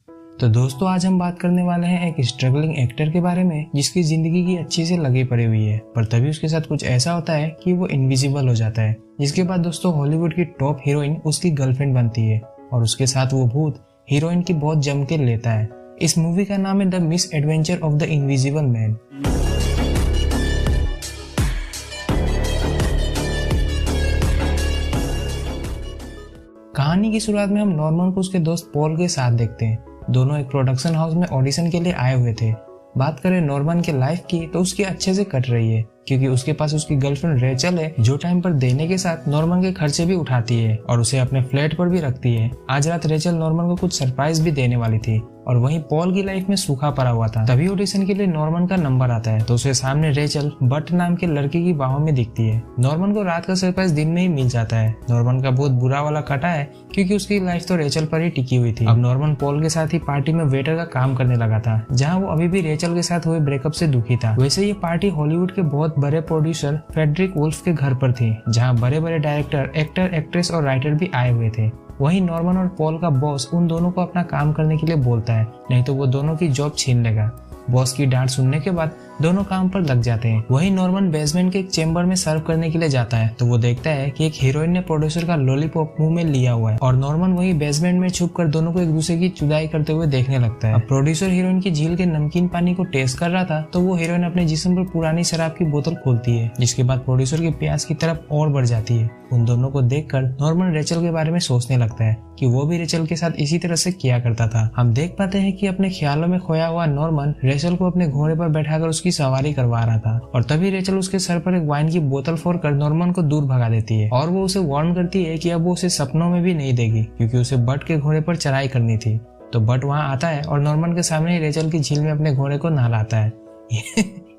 तो दोस्तों आज हम बात करने वाले हैं एक स्ट्रगलिंग एक्टर के बारे में जिसकी जिंदगी की अच्छी से लगी पड़ी हुई है, पर तभी उसके साथ कुछ ऐसा होता है कि वो इनविजिबल हो जाता है। जिसके बाद दोस्तों हॉलीवुड की टॉप हीरोइन उसकी गर्लफ्रेंड बनती है और उसके साथ वो भूत हीरोइन की बहुत जम के लेता है। इस मूवी का नाम है the miss adventure of the invisible man. कहानी की शुरुआत में हम नॉर्मन को उसके दोस्त पॉल के साथ देखते हैं। दोनों एक प्रोडक्शन हाउस में ऑडिशन के लिए आए हुए थे। बात करें नॉर्मन के लाइफ की तो उसकी अच्छे से कट रही है क्योंकि उसके पास उसकी गर्लफ्रेंड रेचल है जो टाइम पर देने के साथ नॉर्मन के खर्चे भी उठाती है और उसे अपने फ्लैट पर भी रखती है। आज रात रेचल नॉर्मन को कुछ सरप्राइज भी देने वाली थी और वहीं पॉल की लाइफ में सूखा पड़ा हुआ था। तभी ऑडिशन के लिए नॉर्मन का नंबर आता है तो उसे सामने रेचल बट नाम के लड़के की बाहों में दिखती है। नॉर्मन को रात का सरप्राइज दिन में ही मिल जाता है। नॉर्मन का बहुत बुरा वाला कटा है क्योंकि उसकी लाइफ तो रेचल पर ही टिकी हुई थी। अब नॉर्मन पॉल के साथ ही पार्टी में वेटर का काम करने लगा था जहाँ वो अभी भी रेचल के साथ हुए ब्रेकअप से दुखी था। वैसे ये पार्टी हॉलीवुड के बहुत बड़े प्रोड्यूसर फ्रेडरिक वुल्फ के घर पर थी जहाँ बड़े बड़े डायरेक्टर, एक्टर, एक्ट्रेस और राइटर भी आए हुए थे। वहीं नॉर्मन और पॉल का बॉस उन दोनों को अपना काम करने के लिए बोलता है, नहीं तो वो दोनों की जॉब छीन लेगा। बॉस की डांट सुनने के बाद दोनों काम पर लग जाते हैं। वहीं नॉर्मन बेसमेंट के एक चेंबर में सर्व करने के लिए जाता है तो वो देखता है कि एक हीरोइन ने प्रोड्यूसर का लॉलीपॉप मुंह में लिया हुआ है और नॉर्मन वहीं बेसमेंट में छुपकर दोनों को एक दूसरे की चुदाई करते हुए देखने लगता है। अब प्रोड्यूसर हीरोइन की झील के नमकीन पानी को टेस्ट कर रहा था तो वो हीरोइन अपने जिस्म पर पुरानी शराब की बोतल खोलती है जिसके बाद प्रोड्यूसर की प्यास की तरफ और बढ़ जाती है। उन दोनों को देखकर नॉर्मन रेचल के बारे में सोचने लगता है कि वो भी रेचल के साथ इसी तरह से किया करता था। हम देख पाते हैं कि अपने ख्यालों में खोया हुआ नॉर्मन रेचल को अपने घोड़े पर बैठाकर उसकी सवारी करवा रहा था और तभी रेचल उसके सर पर एक वाइन की बोतल फोड़कर नॉर्मन को दूर भगा देती है और वो उसे वार्न करती है कि अब वो उसे सपनों में भी नहीं देगी क्योंकि उसे बट के घोड़े पर चढ़ाई करनी थी। तो बट वहां आता है और नॉर्मन के सामने ही रेचल की झील में अपने घोड़े को नहलाता है।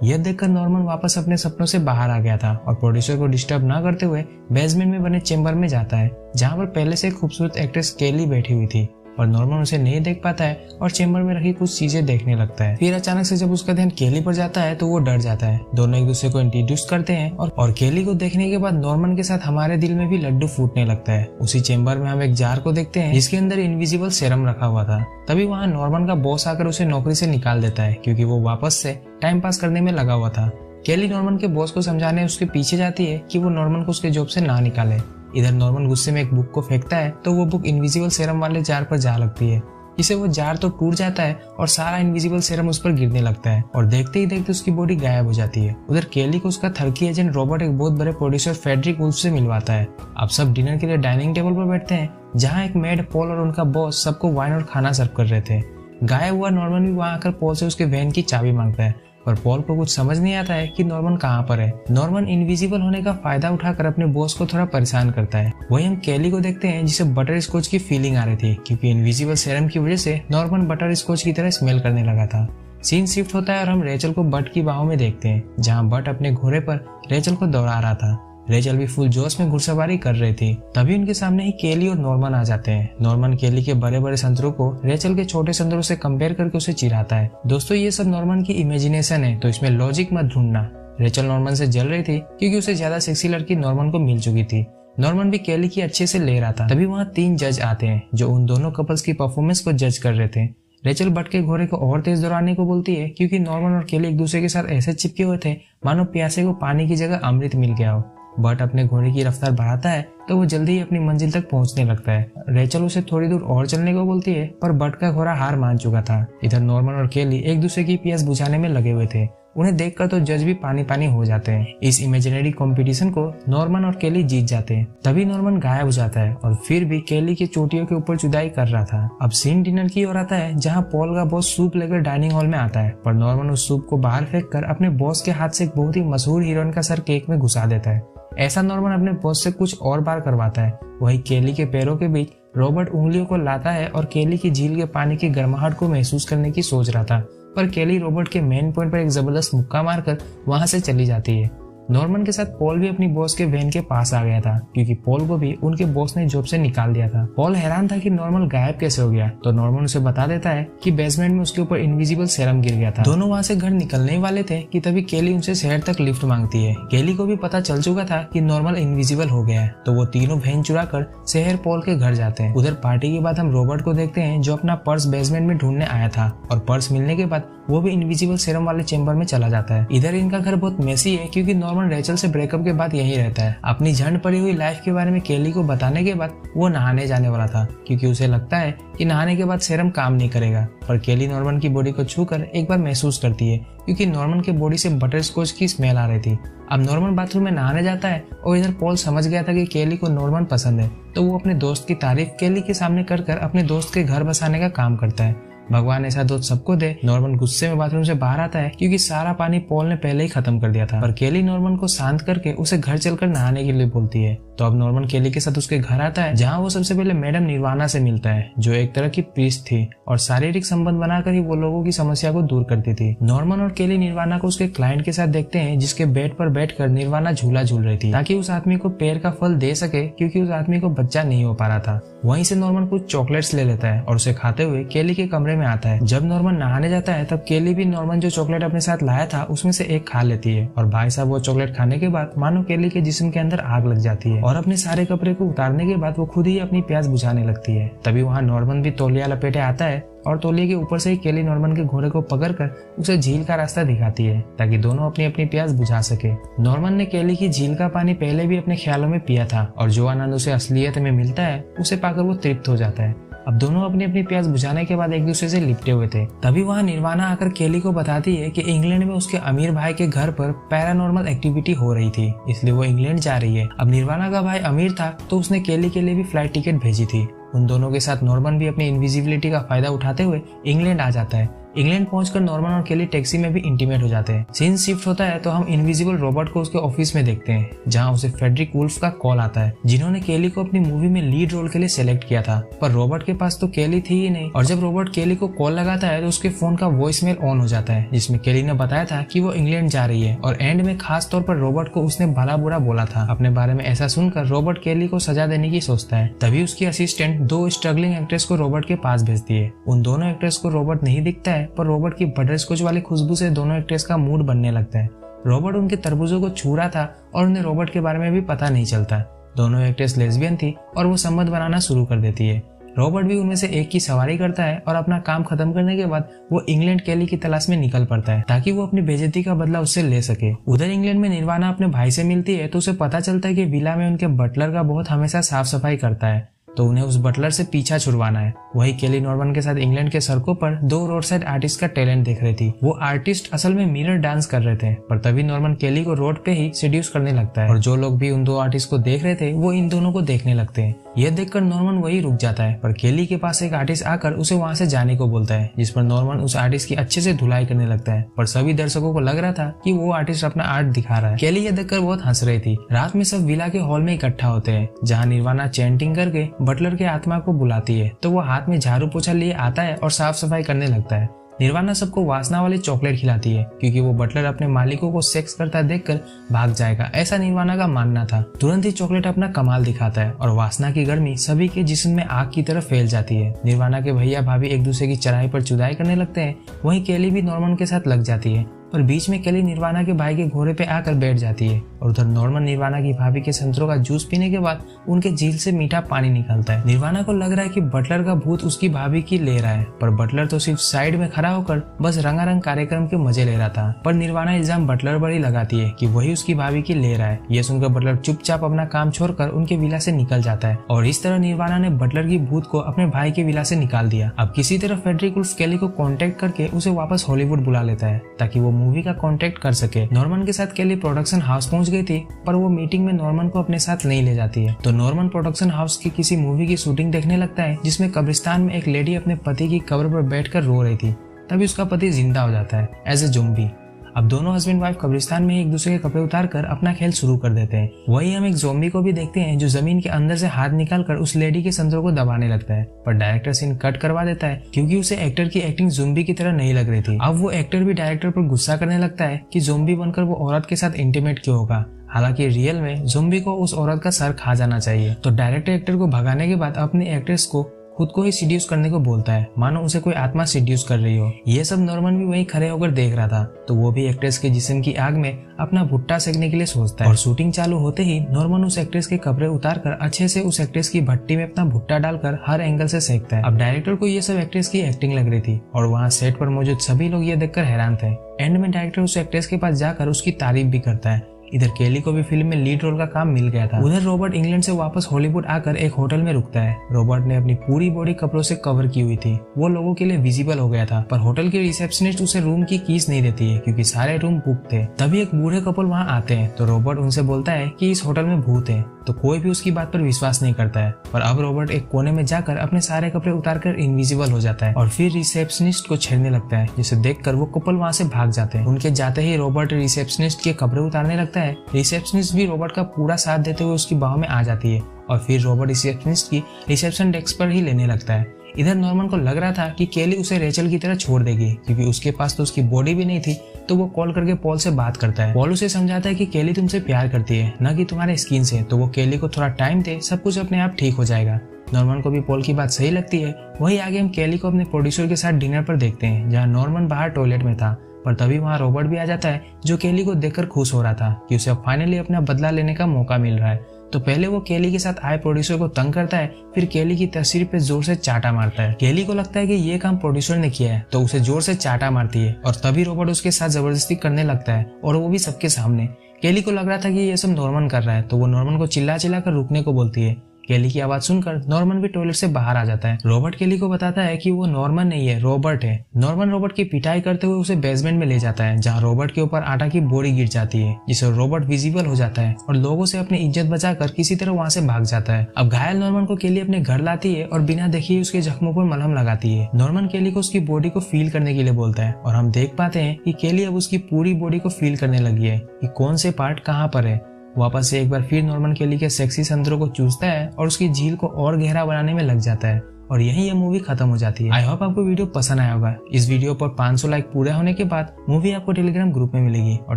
यह देखकर नॉर्मन वापस अपने सपनों से बाहर आ गया था और प्रोड्यूसर को डिस्टर्ब ना करते हुए बेसमेंट में बने चेंबर में जाता है जहां पर पहले से एक खूबसूरत एक्ट्रेस केली बैठी हुई थी और नॉर्मन उसे नहीं देख पाता है और चेंबर में रखी कुछ चीजें देखने लगता है। फिर अचानक से जब उसका ध्यान केली पर जाता है तो वो डर जाता है। दोनों एक दूसरे को इंट्रोड्यूस करते हैं और केली को देखने के बाद नॉर्मन के साथ हमारे दिल में भी लड्डू फूटने लगता है। उसी चेंबर में हम एक जार को देखते हैं जिसके अंदर इनविजिबल सेरम रखा हुआ था। तभी वहाँ नॉर्मन का बॉस आकर उसे नौकरी से निकाल देता है क्योंकि वो वापस से टाइम पास करने में लगा हुआ था। केली नॉर्मन के बॉस को समझाने उसके पीछे जाती है कि वो नॉर्मन को उसके जॉब से ना निकाले। इधर नॉर्मन गुस्से में एक बुक को फेंकता है तो वो बुक इनविजिबल सेरम वाले जार पर जा लगती है जिससे वो जार तो टूट जाता है और सारा इनविजिबल सेरम उस पर गिरने लगता है और देखते ही देखते उसकी बॉडी गायब हो जाती है। उधर केली को उसका थर्की एजेंट रॉबर्ट एक बहुत बड़े प्रोड्यूसर फ्रेडरिक वुल्फ से मिलवाता है। अब सब डिनर के लिए डाइनिंग टेबल पर बैठते हैं जहाँ एक मेड पॉल और उनका बॉस सबको वाइन और खाना सर्व कर रहे थे। गायब हुआ नॉर्मन भी वहाँ आकर पॉल से उसके वैन की चाबी मांगता है पर पॉल को कुछ समझ नहीं आता है कि नॉर्मन कहाँ पर है। नॉर्मन इनविजिबल होने का फायदा उठाकर अपने बॉस को थोड़ा परेशान करता है। वहीं हम केली को देखते हैं जिसे बटर स्कॉच की फीलिंग आ रही थी क्योंकि इनविजिबल सेरम की वजह से नॉर्मन बटर स्कॉच की तरह स्मेल करने लगा था। सीन शिफ्ट होता है और हम रेचल को बट की बाहों में देखते हैं जहाँ बट अपने घोड़े पर रेचल को दौड़ा रहा था। रेचल भी फुल जोश में घुड़सवारी कर रही थी। तभी उनके सामने ही केली और नॉर्मन आ जाते हैं। नॉर्मन केली के बड़े बड़े संतरों को रेचल के छोटे संतरों से कंपेयर करके उसे चिढ़ाता है। दोस्तों ये सब नॉर्मन की इमेजिनेशन है तो इसमें लॉजिक मत ढूंढना। रेचल नॉर्मन से जल रही थी क्योंकि उसे ज्यादा सेक्सी लड़की नॉर्मन को मिल चुकी थी। नॉर्मन भी केली की अच्छे से ले रहा था। तभी वहाँ 3 जज आते हैं जो उन दोनों कपल्स की परफॉर्मेंस को जज कर रहे थे। रेचल बट के घोड़े को और तेज दौड़ाने को बोलती है क्योंकि नॉर्मन और केली एक दूसरे के साथ ऐसे चिपके हुए थे मानो प्यासे को पानी की जगह अमृत मिल गया हो। बट अपने घोड़े की रफ्तार बढ़ाता है तो वो जल्दी ही अपनी मंजिल तक पहुंचने लगता है। रेचल उसे थोड़ी दूर और चलने को बोलती है पर बट का घोड़ा हार मान चुका था। इधर नॉर्मन और केली एक दूसरे की प्यास बुझाने में लगे हुए थे। उन्हें देखकर तो जज भी पानी पानी हो जाते हैं। इस इमेजिनरी कंपटीशन को नॉर्मन और केली जीत जाते हैं। तभी नॉर्मन गायब हो जाता है और फिर भी केली की चोटियों के ऊपर जुदाई कर रहा था। अब सीन डिनर की ओर आता है जहाँ पॉल का बॉस सूप लेकर डाइनिंग हॉल में आता है पर नॉर्मन उस सूप को बाहर फेंक कर अपने बॉस के हाथ से एक बहुत ही मशहूर हीरोइन का सर केक में घुसा देता है। ऐसा नॉर्मन अपने बॉस से कुछ और बार करवाता है। वही केली के पैरों के बीच रॉबर्ट उंगलियों को लाता है और केली की झील के पानी की गर्माहट को महसूस करने की सोच रहा था पर केली रॉबर्ट के मेन पॉइंट पर एक जबरदस्त मुक्का मारकर वहां से चली जाती है। नॉर्मन के साथ पॉल भी अपनी बॉस के वैन के पास आ गया था क्योंकि पॉल को भी उनके बॉस ने जॉब से निकाल दिया था। पॉल हैरान था कि नॉर्मन गायब कैसे हो गया, तो नॉर्मन उसे बता देता है कि बेसमेंट में उसके ऊपर इनविजिबल सेरम गिर गया था। दोनों वहाँ से घर निकलने वाले थे कि तभी केली उनसे शहर तक लिफ्ट मांगती है। केली को भी पता चल चुका था कि नॉर्मन इनविजिबल हो गया है, तो वो तीनों वैन चुरा कर शहर पॉल के घर जाते हैं। उधर पार्टी के बाद हम रॉबर्ट को देखते हैं जो अपना पर्स बेसमेंट में ढूंढने आया था और पर्स मिलने के बाद वो भी इनविजिबल सेरम वाले चेंबर में चला जाता है। इधर इनका घर बहुत मेसी है क्योंकि नॉर्मन रेचल से ब्रेकअप के बाद यहीं रहता है। अपनी झंड पड़ी हुई लाइफ के बारे में केली को बताने के बाद वो नहाने जाने वाला था क्योंकि उसे लगता है कि नहाने के बाद सेरम काम नहीं करेगा, पर केली नॉर्मन की बॉडी को छूकर एक बार महसूस करती है क्योंकि नॉर्मन के बॉडी से बटर स्कॉच की स्मेल आ रही थी। अब नॉर्मन बाथरूम में नहाने जाता है और इधर पॉल समझ गया था कि केली को नॉर्मन पसंद है, तो वो अपने दोस्त की तारीफ केली के सामने कर अपने दोस्त के घर बसाने का काम करता है। भगवान ऐसा दोस्त सबको दे। नॉर्मन गुस्से में बाथरूम से बाहर आता है क्योंकि सारा पानी पॉल ने पहले ही खत्म कर दिया था, पर केली नॉर्मन को शांत करके उसे घर चलकर नहाने के लिए बोलती है। तो अब नॉर्मन केली के साथ उसके घर आता है जहाँ वो सबसे पहले मैडम निर्वाणा से मिलता है जो एक तरह की प्रीस्ट थी और शारीरिक संबंध बनाकर ही वो लोगों की समस्या को दूर करती थी। नॉर्मन और केली निर्वाणा को उसके क्लाइंट के साथ देखते हैं जिसके बेड पर बैठकर निर्वाणा झूला झूल रही थी ताकि उस आदमी को पैर का फल दे सके क्योंकि उस आदमी को बच्चा नहीं हो पा रहा था। वहीं से नॉर्मन कुछ चॉकलेट्स ले लेता है और उसे खाते हुए केली के कमरे में आता है। जब नॉर्मन नहाने जाता है तब केली भी नॉर्मन जो चॉकलेट अपने साथ लाया था उसमें से एक खा लेती है और भाई साहब वो चॉकलेट खाने के बाद मानो केली के जिस्म के अंदर आग लग जाती है और अपने सारे कपड़े को उतारने के बाद वो खुद ही अपनी प्यास बुझाने लगती है। तभी वहाँ नॉर्मन भी तौलिया लपेटे आता है और तौलिया के ऊपर से ही केली नॉर्मन के घोड़े को पकड़कर उसे झील का रास्ता दिखाती है ताकि दोनों अपनी अपनी प्यास बुझा सके। नॉर्मन ने केली की झील का पानी पहले भी अपने ख्यालों में पिया था और जो आनंद उसे असलियत में मिलता है उसे पाकर वो तृप्त हो जाता है। अब दोनों अपनी अपनी प्यास बुझाने के बाद एक दूसरे से लिपटे हुए थे। तभी वहाँ निर्वाणा आकर केली को बताती है कि इंग्लैंड में उसके अमीर भाई के घर पर पैरानॉर्मल एक्टिविटी हो रही थी, इसलिए वो इंग्लैंड जा रही है। अब निर्वाणा का भाई अमीर था तो उसने केली के लिए भी फ्लाइट टिकट भेजी थी। उन दोनों के साथ नॉर्मन भी अपनी इनविजिबिलिटी का फायदा उठाते हुए इंग्लैंड आ जाता है। इंग्लैंड पहुंचकर नॉर्मन और केली टैक्सी में भी इंटीमेट हो जाते हैं। सीन शिफ्ट होता है तो हम इनविजिबल रॉबर्ट को उसके ऑफिस में देखते हैं जहां उसे फ्रेडरिक वुल्फ का कॉल आता है जिन्होंने केली को अपनी मूवी में लीड रोल के लिए सिलेक्ट किया था, पर रॉबर्ट के पास तो केली थी ही नहीं। और जब रॉबर्ट केली को कॉल लगाता है तो उसके फोन का वॉइसमेल ऑन हो जाता है जिसमें केली ने बताया था कि वो इंग्लैंड जा रही है और एंड में खास तौर पर रॉबर्ट को उसने भला बुरा बोला था अपने बारे में। ऐसा सुनकर रॉबर्ट केली को सजा देने की सोचता है। तभी उसकी असिस्टेंट दो स्ट्रगलिंग एक्ट्रेस को रॉबर्ट के पास भेजती है। उन दोनों एक्ट्रेस को रॉबर्ट नहीं दिखता है, पर रॉबर्ट की बटर स्कॉच वाली खुशबू से दोनों एक्ट्रेस का मूड बनने लगता है। रॉबर्ट उनके तरबूजों को छू रहा था और उन्हें रॉबर्ट के बारे में भी पता नहीं चलता। दोनों एक्ट्रेस लेस्बियन थी और वो संबंध बनाना शुरू कर देती है। रॉबर्ट भी उनमें से एक की सवारी करता है और अपना काम खत्म करने के बाद वो इंग्लैंड केली की तलाश में निकल पड़ता है ताकि वो अपनी बेइज्जती का बदला उससे ले सके। उधर इंग्लैंड में निर्वाणा अपने भाई से मिलती है तो उसे पता चलता है कि विला में उनके बटलर का बहुत हमेशा साफ सफाई करता है, तो उन्हें उस बटलर से पीछा छुड़वाना है। वही केली नॉर्मन के साथ इंग्लैंड के सड़कों पर दो रोड साइड आर्टिस्ट का टैलेंट देख रही थी। वो आर्टिस्ट असल में मिरर डांस कर रहे थे, पर तभी नॉर्मन केली को रोड पे ही सेड्यूस करने लगता है और जो लोग भी उन दो आर्टिस्ट को देख रहे थे वो इन दोनों को देखने लगते हैं। यह देखकर नॉर्मन वही रुक जाता है, पर केली के पास एक आर्टिस्ट आकर उसे वहां से जाने को बोलता है, जिस पर नॉर्मन उस आर्टिस्ट की अच्छे से धुलाई करने लगता है। पर सभी दर्शकों को लग रहा था कि वो आर्टिस्ट अपना आर्ट दिखा रहा है। केली यह देखकर बहुत हंस रही थी। रात में सब विला के हॉल में इकट्ठा होते हैं जहाँ निर्वाणा चैंटिंग करके बटलर के आत्मा को बुलाती है, तो वो हाथ में झाड़ू पोछा लिए आता है और साफ सफाई करने लगता है। निर्वाणा सबको वासना वाली चॉकलेट खिलाती है क्योंकि वो बटलर अपने मालिकों को सेक्स करता देखकर भाग जाएगा, ऐसा निर्वाणा का मानना था। तुरंत ही चॉकलेट अपना कमाल दिखाता है और वासना की गर्मी सभी के जिस्म में आग की तरह फैल जाती है। निर्वाणा के भैया भाभी एक दूसरे की चढ़ाई पर चुदाई करने लगते हैं। वहीं केली भी नॉर्मन के साथ लग जाती है और बीच में केली निर्वाणा के भाई के घोड़े पे आकर बैठ जाती है और उधर नॉर्मन निर्वाणा की भाभी के संतरों का जूस पीने के बाद उनके झील से मीठा पानी निकलता है। निर्वाणा को लग रहा है कि बटलर का भूत उसकी भाभी की ले रहा है, पर बटलर तो सिर्फ साइड में खड़ा होकर बस रंगारंग कार्यक्रम के मजे ले रहा था। पर निर्वाणा इल्जाम बटलर पर ही लगाती है कि वही उसकी भाभी की ले रहा है। यह सुनकर बटलर चुपचाप अपना काम छोड़कर उनके विला से निकल जाता है और इस तरह निर्वाणा ने बटलर की भूत को अपने भाई के विला से निकाल दिया। अब किसी तरह फ्रेडरिक वुल्फ केली को कॉन्टेक्ट करके उसे वापस हॉलीवुड बुला लेता है ताकि वो मूवी का कॉन्टेक्ट कर सके। नॉर्मन के साथ केली प्रोडक्शन हाउस पहुंच गई थी, पर वो मीटिंग में नॉर्मन को अपने साथ नहीं ले जाती है। तो नॉर्मन प्रोडक्शन हाउस की किसी मूवी की शूटिंग देखने लगता है जिसमें कब्रिस्तान में एक लेडी अपने पति की कब्र पर बैठकर रो रही थी। तभी उसका पति जिंदा हो जाता है एज ए ज़ॉम्बी। अब दोनों हस्बैंड वाइफ कब्रिस्तान में एक दूसरे के कपड़े उतार कर अपना खेल शुरू कर देते हैं। वही हम एक ज़ॉम्बी को भी देखते हैं जो जमीन के अंदर से हाथ निकाल कर उस लेडी के संतरों को दबाने लगता है, पर डायरेक्टर सीन कट करवा देता है क्योंकि उसे एक्टर की एक्टिंग ज़ॉम्बी की तरह नहीं लग रही थी। अब वो एक्टर भी डायरेक्टर पर गुस्सा करने लगता है कि ज़ॉम्बी बनकर वो औरत के साथ इंटीमेट क्यों होगा, हालांकि रियल में ज़ॉम्बी को उस औरत का सर खा जाना चाहिए। तो डायरेक्टर एक्टर को भगाने के बाद अपनी एक्ट्रेस को खुद को ही सीड्यूस करने को बोलता है, मानो उसे कोई आत्मा सीड्यूस कर रही हो। ये सब नॉर्मन भी वहीं खड़े होकर देख रहा था, तो वो भी एक्ट्रेस के जिस्म की आग में अपना भुट्टा सेकने के लिए सोचता है। और शूटिंग चालू होते ही नॉर्मन उस एक्ट्रेस के कपड़े उतारकर अच्छे से उस एक्ट्रेस की भट्टी में अपना भुट्टा डालकर हर एंगल से सेकता है। अब डायरेक्टर को ये सब एक्ट्रेस की एक्टिंग लग रही थी और वहाँ सेट पर मौजूद सभी लोग ये देखकर हैरान थे। एंड में डायरेक्टर उस एक्ट्रेस के पास जाकर उसकी तारीफ भी करता है। इधर केली को भी फिल्म में लीड रोल का काम मिल गया था। उधर रॉबर्ट इंग्लैंड से वापस हॉलीवुड आकर एक होटल में रुकता है। रॉबर्ट ने अपनी पूरी बॉडी कपड़ों से कवर की हुई थी, वो लोगों के लिए विजिबल हो गया था, पर होटल की रिसेप्शनिस्ट उसे रूम की कीज नहीं देती है क्योंकि सारे रूम बुक थे। तभी एक बूढ़े कपल वहाँ आते हैं, तो रॉबर्ट उनसे बोलता है कि इस होटल में भूत है, तो कोई भी उसकी बात पर विश्वास नहीं करता है। पर अब रॉबर्ट एक कोने में जाकर अपने सारे कपड़े उतारकर इनविजिबल हो जाता है और फिर रिसेप्शनिस्ट को छेड़ने लगता है, जिसे देखकर वो कपल वहाँ से भाग जाते हैं। उनके जाते ही रॉबर्ट रिसेप्शनिस्ट के कपड़े उतारने लगता है। रिसेप्शनिस्ट भी रॉबर्ट का पूरा साथ देते हुए उसकी बाहों में आ जाती है और फिर रॉबर्ट रिसेप्शनिस्ट की रिसेप्शन डेस्क पर ही लेने लगता है। इधर नॉर्मन को लग रहा था कि केली उसे रेचल की तरह छोड़ देगी क्योंकि उसके पास तो उसकी बॉडी भी नहीं थी, तो वो कॉल करके पॉल से बात करता है। पॉल उसे समझाता है कि केली तुमसे प्यार करती है, न कि तुम्हारे स्किन से, तो वो केली को थोड़ा टाइम दे, सब कुछ अपने आप ठीक हो जाएगा। नॉर्मन को भी पॉल की बात सही लगती है। वही आगे हम केली को अपने प्रोड्यूसर के साथ डिनर पर देखते हैं, जहाँ नॉर्मन बाहर टॉयलेट में था, पर तभी वहाँ रॉबर्ट भी आ जाता है जो केली को देखकर खुश हो रहा था कि उसे फाइनली अपना बदला लेने का मौका मिल रहा है। तो पहले वो केली के साथ आए प्रोड्यूसर को तंग करता है, फिर केली की तस्वीर पे जोर से चाटा मारता है। केली को लगता है कि ये काम प्रोड्यूसर ने किया है, तो उसे जोर से चाटा मारती है और तभी रॉबर्ट उसके साथ जबरदस्ती करने लगता है और वो भी सबके सामने। केली को लग रहा था कि ये सब नॉर्मन कर रहा है, तो वो नॉर्मन को चिल्ला चिल्ला कर रुकने को बोलती है। केली की आवाज सुनकर नॉर्मन भी टॉयलेट से बाहर आ जाता है। रॉबर्ट केली को बताता है कि वो नॉर्मन नहीं है, रॉबर्ट है। नॉर्मन रॉबर्ट की पिटाई करते हुए उसे बेसमेंट में ले जाता है, जहां रॉबर्ट के ऊपर आटा की बोरी गिर जाती है, जिससे रॉबर्ट विजिबल हो जाता है और लोगों से अपनी इज्जत बचाकर किसी तरह वहां से भाग जाता है। अब घायल नॉर्मन को केली अपने घर लाती है और बिना देखे उसके जख्मों पर मलहम लगाती है। नॉर्मन केली को उसकी बॉडी को फील करने के लिए बोलता है और हम देख पाते हैं कि केली अब उसकी पूरी बॉडी को फील करने लगी है कि कौन से पार्ट कहाँ पर है। वापस से एक बार फिर नॉर्मन केली के सेक्सी संतरों को चूसता है और उसकी झील को और गहरा बनाने में लग जाता है और यहीं ये मूवी खत्म हो जाती है। आई होप आपको वीडियो पसंद आया होगा। इस वीडियो पर 500 लाइक पूरे होने के बाद मूवी आपको टेलीग्राम ग्रुप में मिलेगी और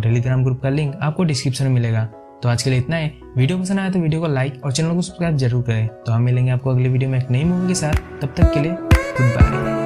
टेलीग्राम ग्रुप का लिंक आपको डिस्क्रिप्शन में मिलेगा। तो आज के लिए इतना है। वीडियो पसंद आया तो वीडियो को लाइक और चैनल को सब्सक्राइब जरूर करें। तो हम मिलेंगे आपको अगले वीडियो में एक नई मूवी के साथ। तब तक के लिए गुड बाय।